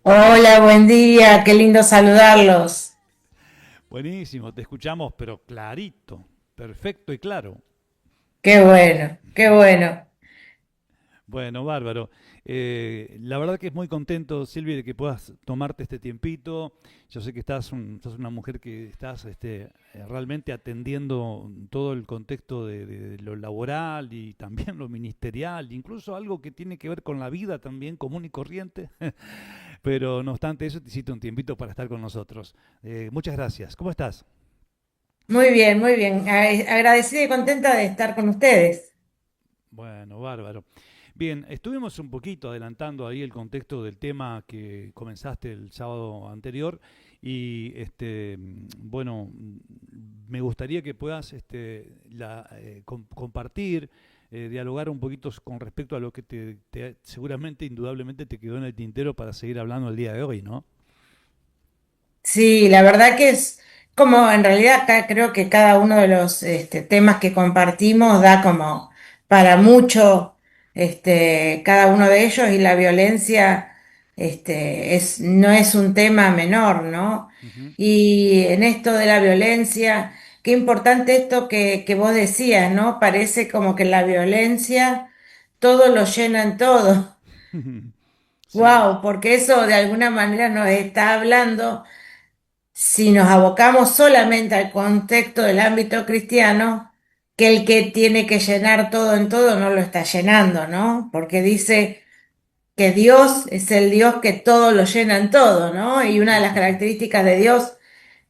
Hola, buen día, qué lindo saludarlos. Buenísimo, te escuchamos, pero clarito, perfecto y claro. Qué bueno, qué bueno. Bueno, bárbaro. La verdad que es muy contento, Silvi, de que puedas tomarte este tiempito. Yo sé que sos una mujer que estás realmente atendiendo todo el contexto de lo laboral y también lo ministerial, incluso algo que tiene que ver con la vida también común y corriente. Pero no obstante eso, te hiciste un tiempito para estar con nosotros. Muchas gracias. ¿Cómo estás? Muy bien, muy bien. Agradecida y contenta de estar con ustedes. Bueno, bárbaro. Bien, estuvimos un poquito adelantando ahí el contexto del tema que comenzaste el sábado anterior y bueno, me gustaría que puedas compartir, dialogar un poquito con respecto a lo que seguramente, indudablemente te quedó en el tintero para seguir hablando el día de hoy, ¿no? Sí, la verdad que es como en realidad acá creo que cada uno de los temas que compartimos da como para mucho cada uno de ellos y la violencia no es un tema menor, ¿no? Ujú. Y en esto de la violencia, qué importante esto que vos decías, ¿no? Parece como que la violencia todo lo llena en todo. Sí. Wow, porque eso de alguna manera nos está hablando si nos abocamos solamente al contexto del ámbito cristiano, que el que tiene que llenar todo en todo no lo está llenando, ¿no? Porque dice que Dios es el Dios que todo lo llena en todo, ¿no? Y una de las características de Dios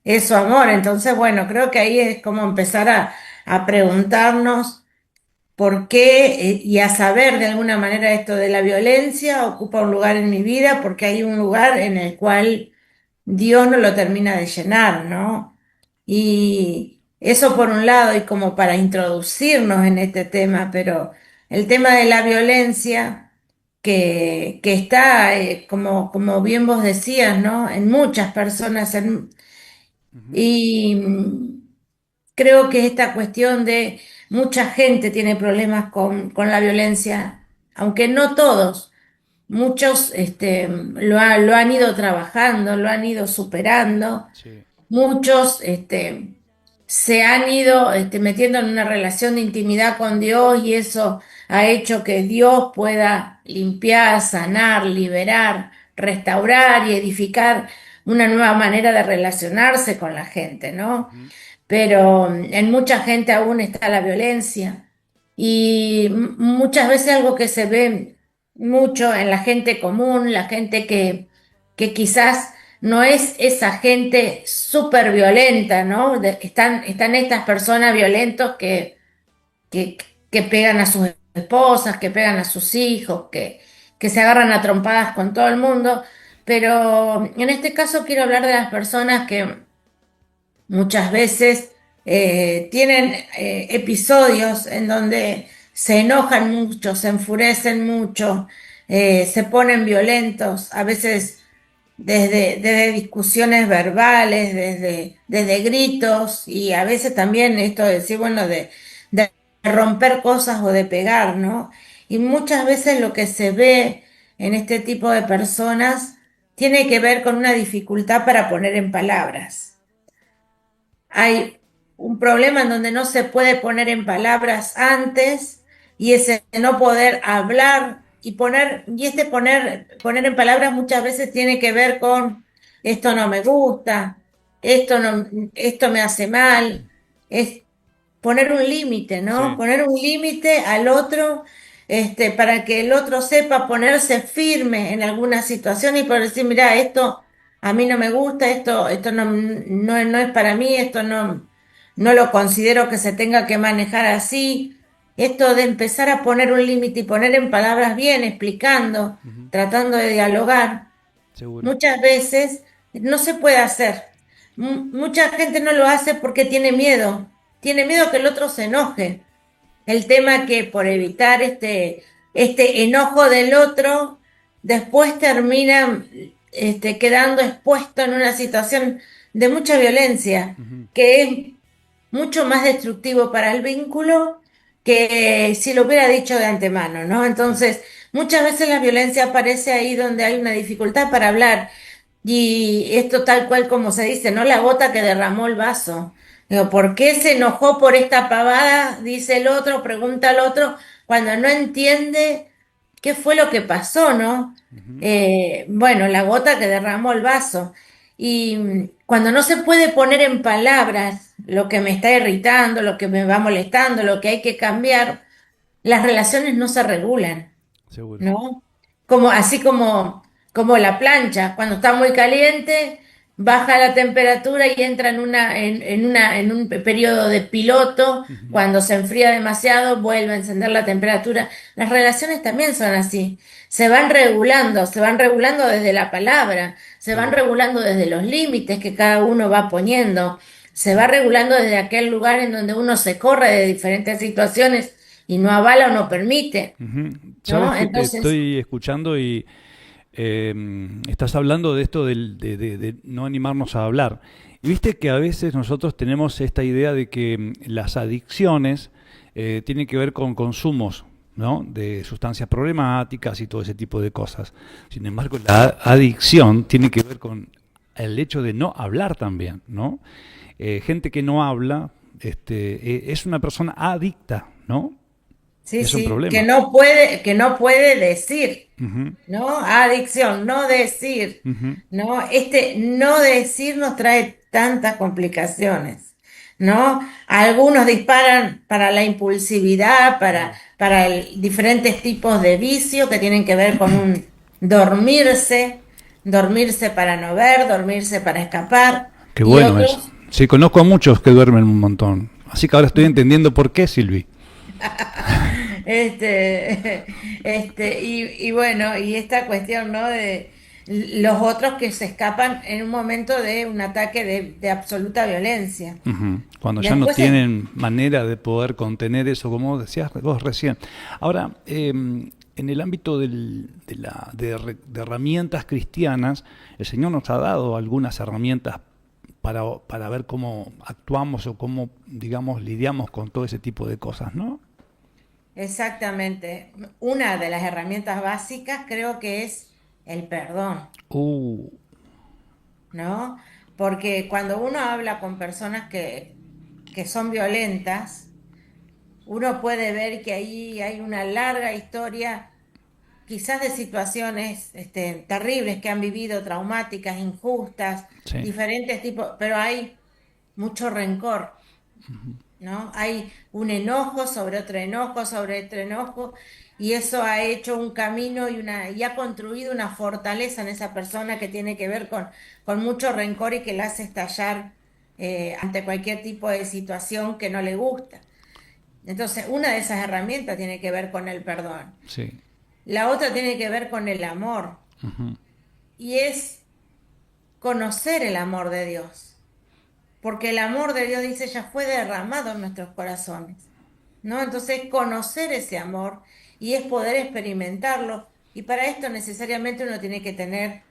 es su amor. Entonces, bueno, creo que ahí es como empezar a preguntarnos por qué y a saber de alguna manera esto de la violencia ocupa un lugar en mi vida, porque hay un lugar en el cual Dios no lo termina de llenar, ¿no? Y eso por un lado, y como para introducirnos en este tema, pero el tema de la violencia que está, como bien vos decías, ¿no? En muchas personas, Ujú. y creo que esta cuestión de mucha gente tiene problemas con la violencia, aunque no todos. Muchos lo han ido trabajando, lo han ido superando. Sí. Muchos se han ido metiendo en una relación de intimidad con Dios y eso ha hecho que Dios pueda limpiar, sanar, liberar, restaurar y edificar una nueva manera de relacionarse con la gente, ¿no? Ujú. Pero en mucha gente aún está la violencia y muchas veces algo que se ve mucho en la gente común, la gente que quizás no es esa gente súper violenta, ¿no? Están estas personas violentos que, que pegan a sus esposas, que pegan a sus hijos, que se agarran a trompadas con todo el mundo, pero en este caso quiero hablar de las personas que muchas veces tienen episodios en donde se enojan mucho, se enfurecen mucho, se ponen violentos, a veces desde discusiones verbales, desde gritos y a veces también esto de decir, bueno, de romper cosas o de pegar, ¿no? Y muchas veces lo que se ve en este tipo de personas tiene que ver con una dificultad para poner en palabras. Hay un problema en donde no se puede poner en palabras antes y ese no poder hablar y poner en palabras muchas veces tiene que ver con esto no me gusta, esto no, esto me hace mal, es poner un límite, ¿no? Sí. Poner un límite al otro, para que el otro sepa ponerse firme en alguna situación y por decir, mira, esto a mí no me gusta, esto no es para mí, esto no lo considero que se tenga que manejar así. Esto de empezar a poner un límite y poner en palabras bien, explicando, Ujú. tratando de dialogar, Seguro. muchas veces no se puede hacer. Mucha gente no lo hace porque tiene miedo que el otro se enoje. El tema que por evitar este enojo del otro, después termina quedando expuesto en una situación de mucha violencia, Ujú. que es mucho más destructivo para el vínculo que si lo hubiera dicho de antemano, ¿no? Sí. Entonces, muchas veces la violencia aparece ahí donde hay una dificultad para hablar. Y esto tal cual como se dice, ¿no? La gota que derramó el vaso. Digo, ¿por qué se enojó por esta pavada? Dice el otro, pregunta el otro, cuando no entiende qué fue lo que pasó, ¿no? Ujú. Bueno, la gota que derramó el vaso. Y cuando no se puede poner en palabras lo que me está irritando, lo que me va molestando, lo que hay que cambiar, las relaciones no se regulan. Seguro. ¿No? Como, así como la plancha, cuando está muy caliente, baja la temperatura y entra en un periodo de piloto, Ujú. cuando se enfría demasiado, vuelve a encender la temperatura. Las relaciones también son así, se van regulando desde la palabra, se van Seguro. regulando desde los límites que cada uno va poniendo, se va regulando desde aquel lugar en donde uno se corre de diferentes situaciones y no avala o no permite. Ujú. Sabes ¿No? que te Entonces, estoy escuchando y estás hablando de esto de no animarnos a hablar. Y viste que a veces nosotros tenemos esta idea de que las adicciones tienen que ver con consumos, ¿no? De sustancias problemáticas y todo ese tipo de cosas. Sin embargo, la adicción tiene que ver con el hecho de no hablar también, ¿no? Gente que no habla es una persona adicta, ¿no? sí, Es un sí, problema. que no puede decir, Ujú, ¿no? Adicción, no decir, ujú. ¿no? Este no decir nos trae tantas complicaciones, ¿no? Algunos disparan para la impulsividad, Mm. diferentes tipos de vicio que tienen que ver con un dormirse, dormirse para no ver, dormirse para escapar, Qué y bueno eso. otros Sí, conozco a muchos que duermen un montón. Así que ahora estoy entendiendo por qué, Silvi. Y bueno, y esta cuestión, ¿no? De los otros que se escapan en un momento de un ataque de absoluta violencia. Ujú. Cuando ya no Después es, tienen manera de poder contener eso, como decías vos recién. Ahora, en el ámbito de herramientas cristianas, el Señor nos ha dado algunas herramientas para ver cómo actuamos o cómo, digamos, lidiamos con todo ese tipo de cosas, ¿no? exactamente, una de las herramientas básicas creo que es el perdón, Uh, ¿no? Porque cuando uno habla con personas que son violentas, uno puede ver que ahí hay una larga historia quizás de situaciones terribles que han vivido, traumáticas, injustas, sí. diferentes tipos, pero hay mucho rencor, ¿no? Hay un enojo sobre otro enojo, y eso ha hecho un camino y ha construido una fortaleza en esa persona que tiene que ver con mucho rencor y que la hace estallar ante cualquier tipo de situación que no le gusta. Entonces, una de esas herramientas tiene que ver con el perdón. Sí. La otra tiene que ver con el amor Ujú. y es conocer el amor de Dios, porque el amor de Dios, dice, ya fue derramado en nuestros corazones, ¿no? Entonces, conocer ese amor y es poder experimentarlo, y para esto necesariamente uno tiene que tener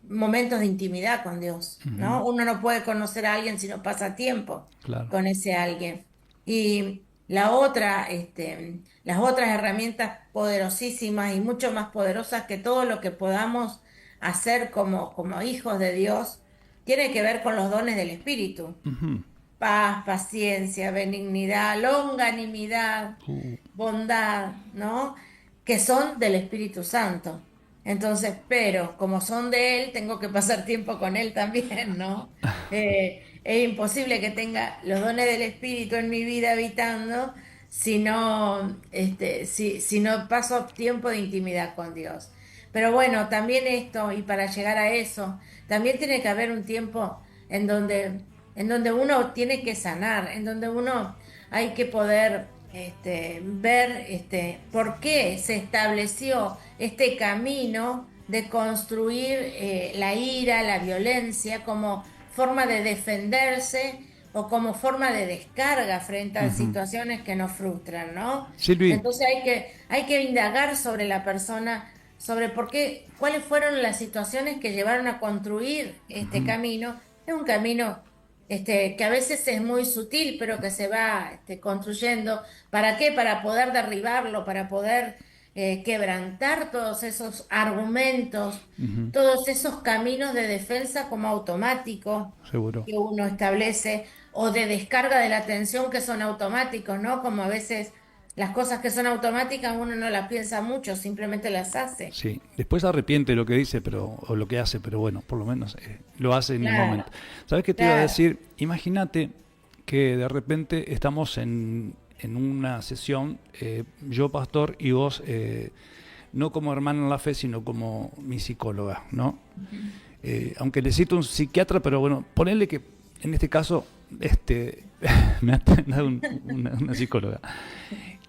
momentos de intimidad con Dios, Ujú. ¿no? Uno no puede conocer a alguien si no pasa tiempo Claro. con ese alguien. Y la otra, las otras herramientas poderosísimas y mucho más poderosas que todo lo que podamos hacer como hijos de Dios, tiene que ver con los dones del Espíritu: Ujú. paz, paciencia, benignidad, longanimidad, Uh, bondad, ¿no? Que son del Espíritu Santo. Entonces, pero como son de Él, tengo que pasar tiempo con Él también, ¿no? Es imposible que tenga los dones del Espíritu en mi vida habitando si no paso tiempo de intimidad con Dios. Pero bueno, también esto, y para llegar a eso, también tiene que haber un tiempo en donde uno tiene que sanar, en donde uno hay que poder ver por qué se estableció este camino de construir la ira, la violencia como forma de defenderse o como forma de descarga frente a ujú. situaciones que nos frustran, ¿no? Silvi, Entonces hay que indagar sobre la persona, sobre por qué, cuáles fueron las situaciones que llevaron a construir este ujú. camino. Es un camino que a veces es muy sutil, pero que se va construyendo. ¿Para qué? Para poder derribarlo, para poder quebrantar todos esos argumentos, Ujú. todos esos caminos de defensa como automáticos Seguro. que uno establece o de descarga de la atención que son automáticos, ¿no? Como a veces las cosas que son automáticas uno no las piensa mucho, simplemente las hace. Sí, después se arrepiente de lo que dice, pero o lo que hace, pero bueno, por lo menos lo hace en el momento. Claro, ¿Sabes qué te iba a claro. decir? Imagínate que de repente estamos en una sesión, yo pastor y vos, no como hermano en la fe, sino como mi psicóloga, ¿no? Aunque necesito un psiquiatra, pero bueno, ponerle que en este caso me ha dado una psicóloga.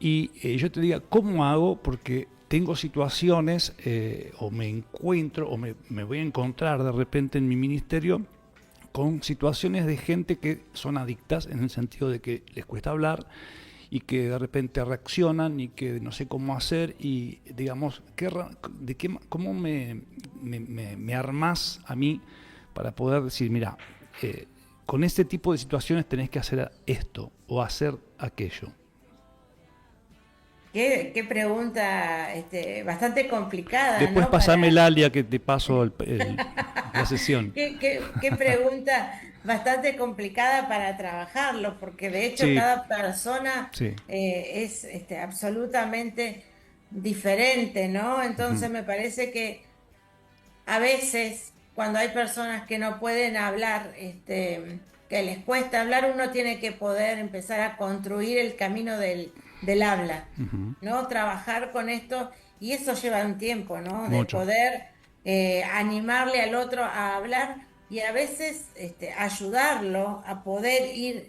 Y yo te diga, ¿cómo hago? Porque tengo situaciones o me encuentro o me voy a encontrar de repente en mi ministerio con situaciones de gente que son adictas en el sentido de que les cuesta hablar y que de repente reaccionan y que no sé cómo hacer y digamos, ¿cómo me armás a mí para poder decir, mira, con este tipo de situaciones tenés que hacer esto o hacer aquello? Qué pregunta, bastante complicada, Después ¿no? pasame Para, el alia que te paso la sesión. qué pregunta bastante complicada para trabajarlo, porque de hecho Sí, cada persona sí. es absolutamente diferente, ¿no? Ujú. Entonces me parece que a veces, cuando hay personas que no pueden hablar, que les cuesta hablar, uno tiene que poder empezar a construir el camino del habla, Ujú. ¿no? Trabajar con esto, y eso lleva un tiempo, ¿no? De Mucho. poder animarle al otro a hablar y a veces ayudarlo a poder ir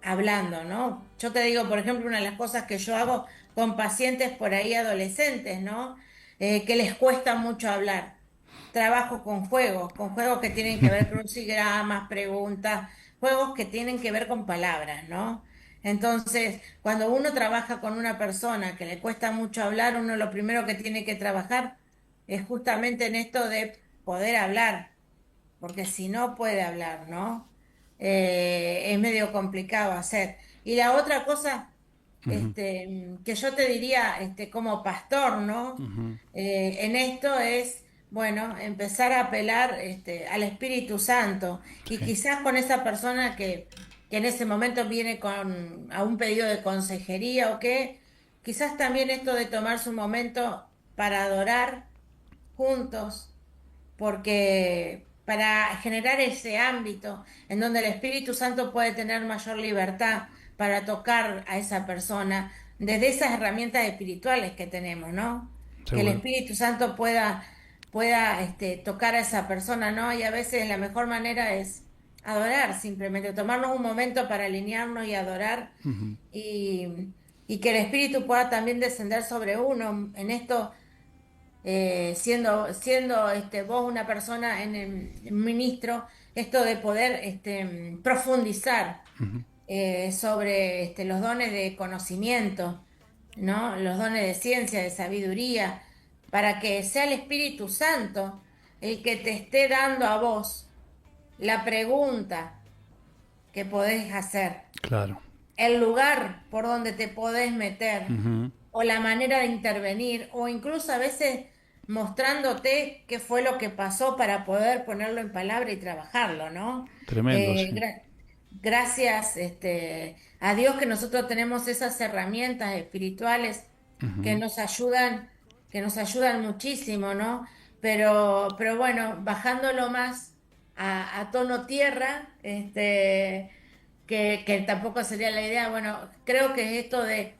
hablando, ¿no? Yo te digo, por ejemplo, una de las cosas que yo hago con pacientes por ahí adolescentes, ¿no? Que les cuesta mucho hablar. Trabajo con juegos que tienen que ver crucigramas, preguntas, juegos que tienen que ver con palabras, ¿no? Entonces, cuando uno trabaja con una persona que le cuesta mucho hablar, uno lo primero que tiene que trabajar es justamente en esto de poder hablar, porque si no puede hablar, ¿no? Es medio complicado hacer. Y la otra cosa, Ujú. que yo te diría, como pastor, ¿no? Ujú. En esto es, bueno, empezar a apelar, al Espíritu Santo y Sí. quizás con esa persona que en ese momento viene a un pedido de consejería o qué, quizás también esto de tomarse un momento para adorar juntos porque para generar ese ámbito en donde el Espíritu Santo puede tener mayor libertad para tocar a esa persona desde esas herramientas espirituales que tenemos, ¿no? Que el Seguro. Espíritu Santo pueda tocar a esa persona, ¿no? Y a veces la mejor manera es adorar, simplemente tomarnos un momento para alinearnos y adorar Ujú. y que el Espíritu pueda también descender sobre uno en esto siendo vos una persona en el ministro, esto de poder profundizar Ujú. sobre los dones de conocimiento, ¿no? Los dones de ciencia, de sabiduría, para que sea el Espíritu Santo el que te esté dando a vos la pregunta que podés hacer, Claro. el lugar por donde te podés meter Ujú. o la manera de intervenir o incluso a veces mostrándote qué fue lo que pasó para poder ponerlo en palabra y trabajarlo, ¿no? Tremendo, Eh, sí. gra- Gracias a Dios que nosotros tenemos esas herramientas espirituales que Ujú. nos ayudan, que nos ayudan muchísimo, ¿no? Pero bueno, bajándolo más a tono tierra, que tampoco sería la idea. Bueno, creo que es esto de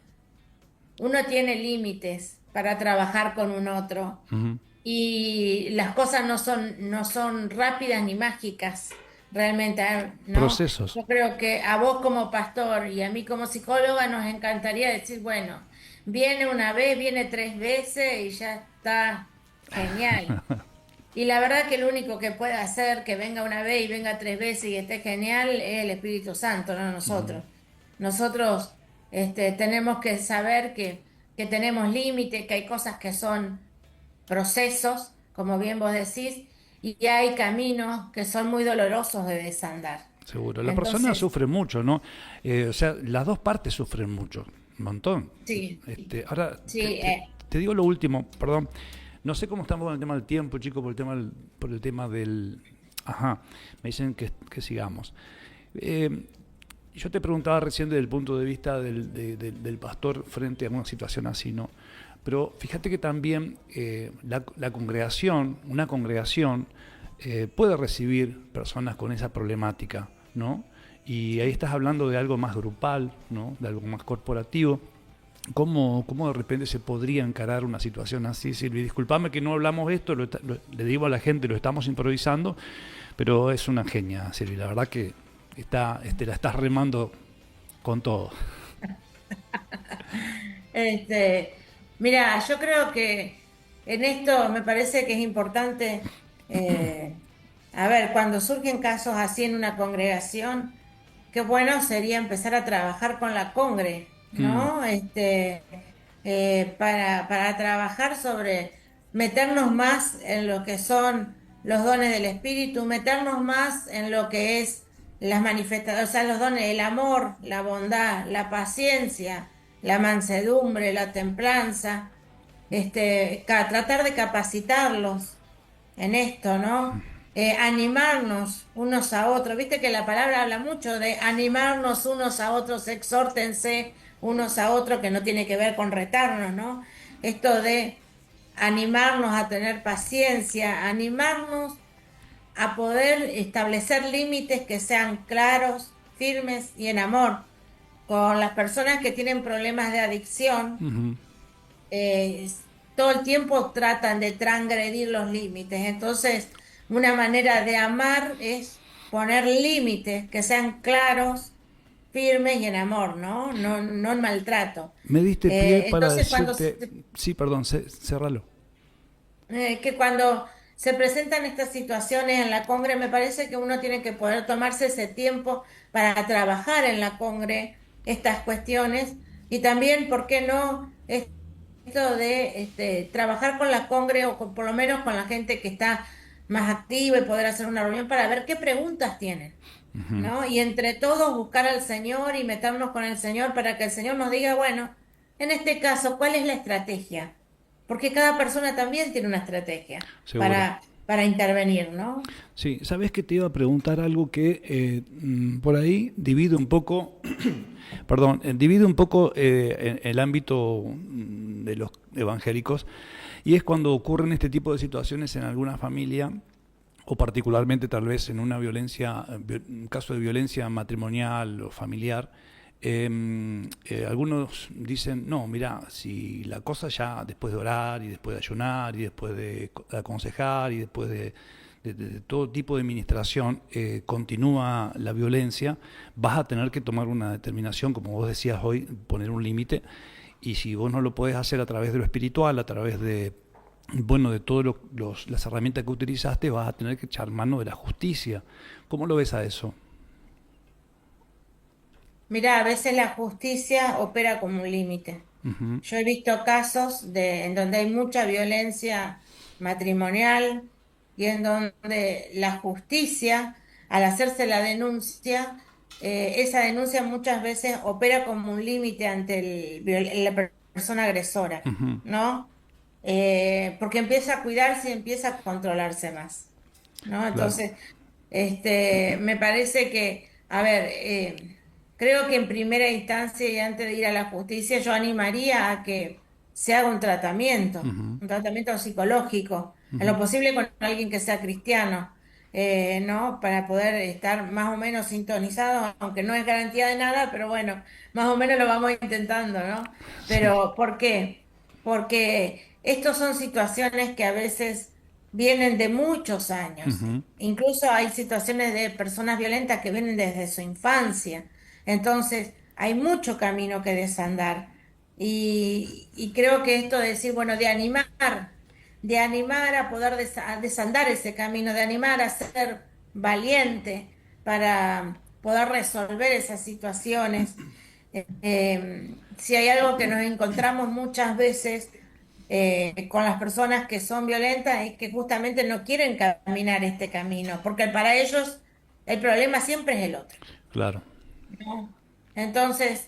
uno tiene límites para trabajar con un otro Ujú. y las cosas no son rápidas ni mágicas, realmente, ¿no? Procesos. Yo creo que a vos como pastor y a mí como psicóloga nos encantaría decir, bueno, viene una vez, viene tres veces y ya está genial. Y la verdad que lo único que puede hacer que venga una vez y venga tres veces y esté genial es el Espíritu Santo, no Ujú. nosotros. Nosotros tenemos que saber que tenemos límites, que hay cosas que son procesos, como bien vos decís, y hay caminos que son muy dolorosos de desandar. Seguro. La persona Entonces, sufre mucho, ¿no? O sea, las dos partes sufren mucho. Un montón. sí, Ahora, sí, te digo lo último, perdón. No sé cómo estamos con el tema del tiempo, chicos, por el tema del... Ajá, me dicen que sigamos. Yo te preguntaba recién desde el punto de vista del pastor frente a una situación así, ¿no? Pero fíjate que también la congregación, una congregación, puede recibir personas con esa problemática, ¿no? Y ahí estás hablando de algo más grupal, ¿no? De algo más corporativo. ¿Cómo de repente se podría encarar una situación así, Silvi? Disculpame que no hablamos esto, le digo a la gente, lo estamos improvisando, pero es una genia, Silvi. La verdad que la estás remando con todo. Este, mira, yo creo que en esto me parece que es importante, eh, a ver, cuando surgen casos así en una congregación, qué bueno sería empezar a trabajar con la congre, Mm, ¿no? Para trabajar sobre meternos más en lo que son los dones del Espíritu, meternos más en lo que es las manifestaciones, o sea, los dones, el amor, la bondad, la paciencia, la mansedumbre, la templanza, tratar de capacitarlos en esto, ¿no? Animarnos unos a otros. Viste que la palabra habla mucho de animarnos unos a otros, exhórtense unos a otros, que no tiene que ver con retarnos, ¿no? Esto de animarnos a tener paciencia, animarnos a poder establecer límites que sean claros, firmes y en amor. Con las personas que tienen problemas de adicción, ujú. eh, todo el tiempo tratan de transgredir los límites. Entonces, una manera de amar es poner límites que sean claros, firmes y en amor, ¿no? No, no en maltrato. Me diste pie para Entonces, decirte, sí, perdón, cerralo. que cuando se presentan estas situaciones en la congre, me parece que uno tiene que poder tomarse ese tiempo para trabajar en la congre estas cuestiones y también, ¿por qué no? Esto de trabajar con la congre o por lo menos con la gente que está más activa y poder hacer una reunión para ver qué preguntas tienen, Ujú. ¿no? Y entre todos buscar al Señor y meternos con el Señor para que el Señor nos diga, bueno, en este caso, ¿cuál es la estrategia? Porque cada persona también tiene una estrategia Seguro. para intervenir, ¿no? Sí, sabes que te iba a preguntar algo que por ahí divide un poco, perdón, divide un poco el ámbito de los evangélicos, y es cuando ocurren este tipo de situaciones en alguna familia, o particularmente tal vez en una violencia, un caso de violencia matrimonial o familiar. Algunos dicen, no, mira, si la cosa ya después de orar y después de ayunar y después de aconsejar y después de todo tipo de administración continúa la violencia, vas a tener que tomar una determinación, como vos decías hoy, poner un límite, y si vos no lo podés hacer a través de lo espiritual, a través de, bueno, de todas las herramientas que utilizaste, vas a tener que echar mano de la justicia. ¿Cómo lo ves a eso? Mira, a veces la justicia opera como un límite. Ujú, Yo he visto casos en donde hay mucha violencia matrimonial y en donde la justicia, al hacerse la denuncia, esa denuncia muchas veces opera como un límite ante la persona agresora, ujú. ¿no? Porque empieza a cuidarse y empieza a controlarse más, ¿no? Claro. Entonces, me parece que, a ver, creo que en primera instancia y antes de ir a la justicia, yo animaría a que se haga Ujú, un tratamiento psicológico, en ujú. lo posible con alguien que sea cristiano, ¿no? Para poder estar más o menos sintonizados, aunque no es garantía de nada, pero bueno, más o menos lo vamos intentando, ¿no? Sí. Pero ¿por qué? Porque estos son situaciones que a veces vienen de muchos años. Ujú. Incluso hay situaciones de personas violentas que vienen desde su infancia. Entonces, hay mucho camino que desandar. Y creo que esto de decir, bueno, de animar a poder a desandar ese camino, de animar a ser valiente para poder resolver esas situaciones. Si hay algo que nos encontramos muchas veces con las personas que son violentas es que justamente no quieren caminar este camino, porque para ellos el problema siempre es el otro, Claro. ¿no? Entonces,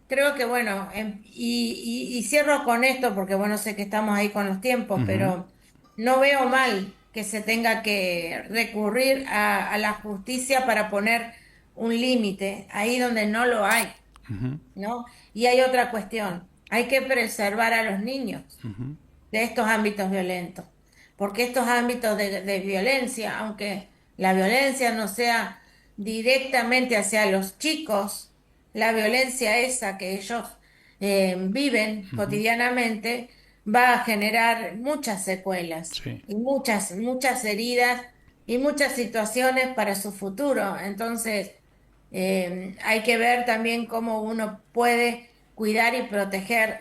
creo que bueno, y cierro con esto porque bueno, sé que estamos ahí con los tiempos, Ujú, pero no veo mal que se tenga que recurrir a la justicia para poner un límite ahí donde no lo hay, ujú, ¿no? Y hay otra cuestión, hay que preservar a los niños ujú, de estos ámbitos violentos, porque estos ámbitos de violencia, aunque la violencia no sea directamente hacia los chicos, la violencia esa que ellos viven ujú. cotidianamente va a generar muchas secuelas Sí, y muchas heridas y muchas situaciones para su futuro. Entonces, hay que ver también cómo uno puede cuidar y proteger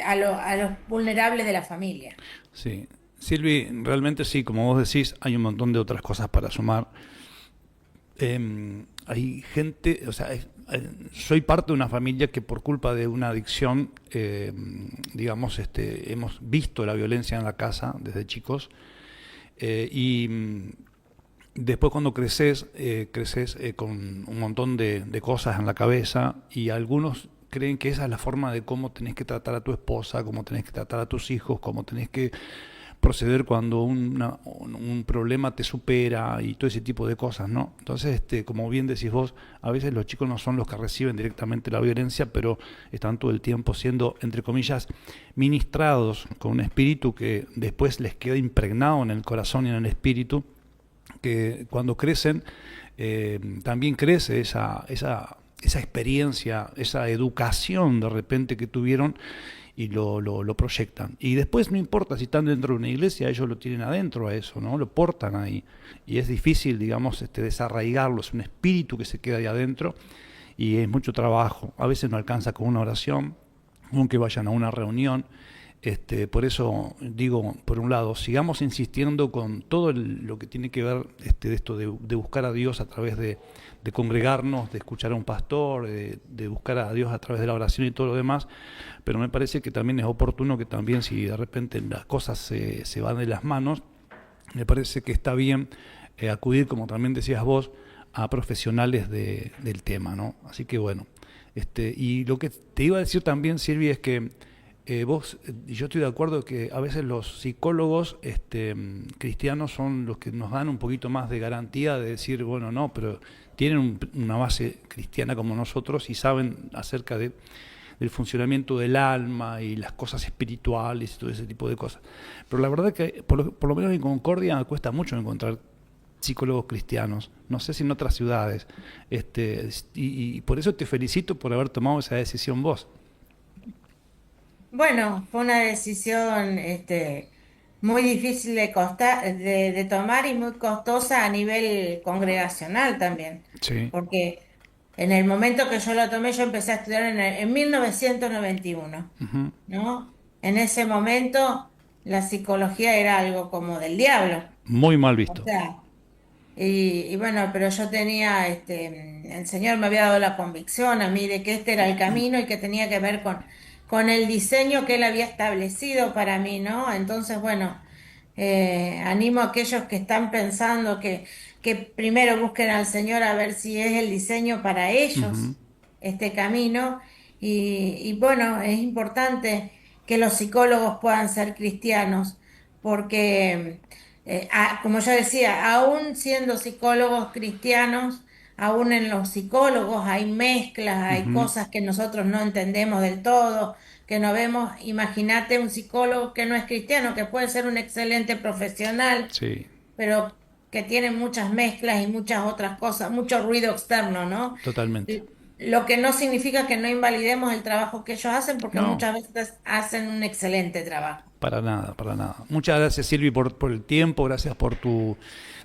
a los vulnerables de la familia. sí. Silvi, realmente sí, como vos decís, hay un montón de otras cosas para sumar. Hay gente, o sea, soy parte de una familia que por culpa de una adicción, digamos, hemos visto la violencia en la casa desde chicos. Y después cuando creces, creces con un montón de cosas en la cabeza y algunos creen que esa es la forma de cómo tenés que tratar a tu esposa, cómo tenés que tratar a tus hijos, cómo tenés que proceder cuando un problema te supera y todo ese tipo de cosas, ¿no? Entonces, como bien decís vos, a veces los chicos no son los que reciben directamente la violencia, pero están todo el tiempo siendo, entre comillas, ministrados con un espíritu que después les queda impregnado en el corazón y en el espíritu, que cuando crecen también crece esa experiencia, esa educación de repente que tuvieron y lo proyectan. Y después no importa si están dentro de una iglesia, ellos lo tienen adentro a eso, ¿no? Lo portan ahí. Y es difícil, digamos, desarraigarlo, es un espíritu que se queda ahí adentro y es mucho trabajo. A veces no alcanza con una oración, aunque vayan a una reunión. Por eso digo, por un lado, sigamos insistiendo con todo lo que tiene que ver de esto de buscar a Dios a través de congregarnos, de escuchar a un pastor, de buscar a Dios a través de la oración y todo lo demás, pero me parece que también es oportuno que también si de repente las cosas se van de las manos, me parece que está bien acudir, como también decías vos, a profesionales del tema, ¿no? Así que bueno, y lo que te iba a decir también, Silvia, es que vos, y yo estoy de acuerdo que a veces los psicólogos cristianos son los que nos dan un poquito más de garantía de decir, bueno, no, pero tienen una base cristiana como nosotros y saben acerca del funcionamiento del alma y las cosas espirituales y todo ese tipo de cosas. Pero la verdad que por lo menos en Concordia cuesta mucho encontrar psicólogos cristianos, no sé si en otras ciudades, y por eso te felicito por haber tomado esa decisión vos. Bueno, fue una decisión muy difícil de tomar y muy costosa a nivel congregacional también, Sí. porque en el momento que yo lo tomé, yo empecé a estudiar en 1991, Ujú. ¿no? En ese momento la psicología era algo como del diablo, Muy mal o visto. sea, y bueno, pero yo tenía, el Señor me había dado la convicción a mí de que este era el camino y que tenía que ver con el diseño que Él había establecido para mí, ¿no? Entonces, bueno, animo a aquellos que están pensando que primero busquen al Señor a ver si es el diseño para Ujú. ellos, este camino. Y bueno, es importante que los psicólogos puedan ser cristianos, porque como yo decía, aún siendo psicólogos cristianos, aún en los psicólogos hay mezclas, hay Ujú. cosas que nosotros no entendemos del todo, que no vemos. Imagínate un psicólogo que no es cristiano, que puede ser un excelente profesional, Sí, pero que tiene muchas mezclas y muchas otras cosas, mucho ruido externo, ¿no? totalmente. Lo que no significa que no invalidemos el trabajo que ellos hacen, porque No, muchas veces hacen un excelente trabajo. para nada, para nada. Muchas gracias, Silvi, por el tiempo, gracias por tu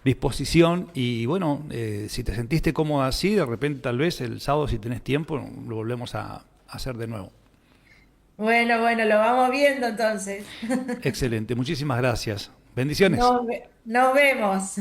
disposición y bueno, si te sentiste cómoda así, de repente tal vez el sábado si tenés tiempo lo volvemos a hacer de nuevo. Bueno, bueno, lo vamos viendo entonces. Excelente, muchísimas gracias. Bendiciones. Nos vemos.